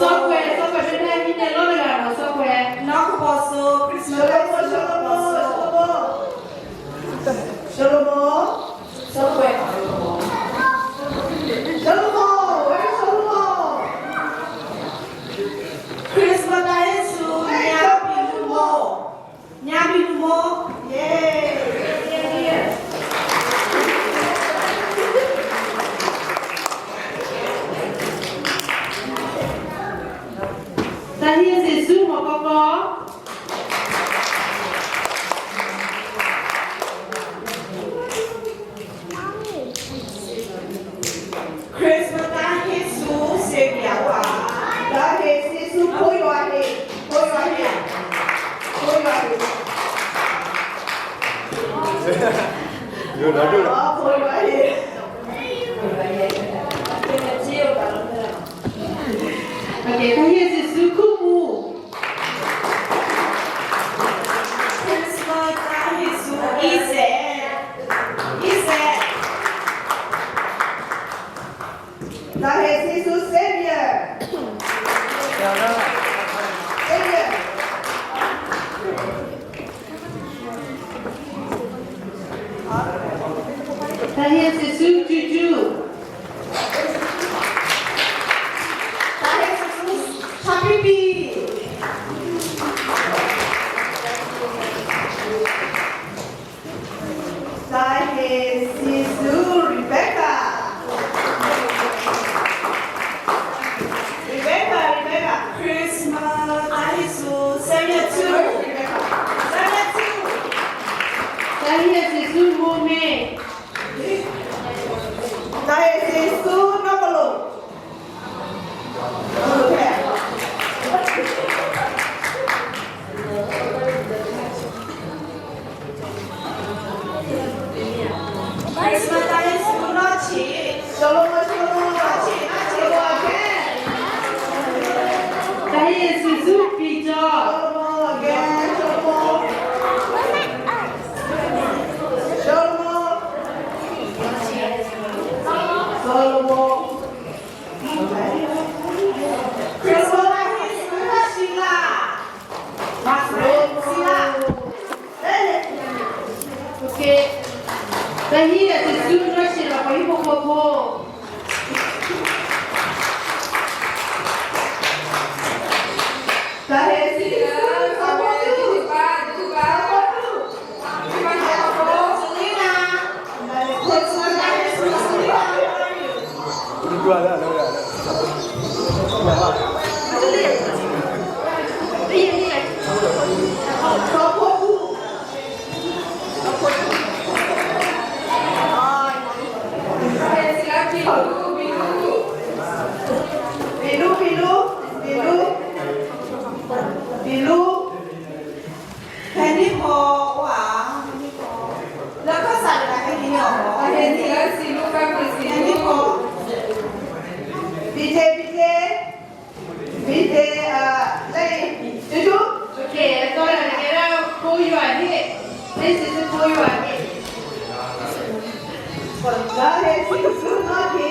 software เป็นแทนที่ในโลกเลยกันเนาะ software น้องบอสโซคริสต์มาสบอสโซ software คริสต์มาสได้สูญาบิลูโมเย้แต่ที่สิสู้หมอกกอ คริสต์มาสได้เยซูเซเบียวะได้เยซูโคยว่าเฮดูนะดูนะ โคยว่าเฮโอเคแต่ที่สิสู้คู่มู คริสต์มาสได้เยซูอีเซได้เยซูเซเบียแต่ที่สิสู้จู ได้เยซูชาปิปีได้เยซูริเบคก้าคริสต์มาสได้เยซูเซเบียทูแต่ที่สิสู้โมเม ได้เยซูนอกโลกคริสต์มาสได้เยซูนอชีชโลมนอชีโอเค แต่ที่สิสู้ปีจอ โอเคแต่ที่สิสู้รัชชีเราไปพบโคดูอะไรดูอะไรบิลูแทนที่พอหวานแล้วก็ใส่อะไรให้กินหรอแทนที่พอบีเจได้จู โอเคตัวอย่างนี้เราคุยอยู่อันนี้นี่สิคุยอยู่อันนี้ ได้เยซูนอที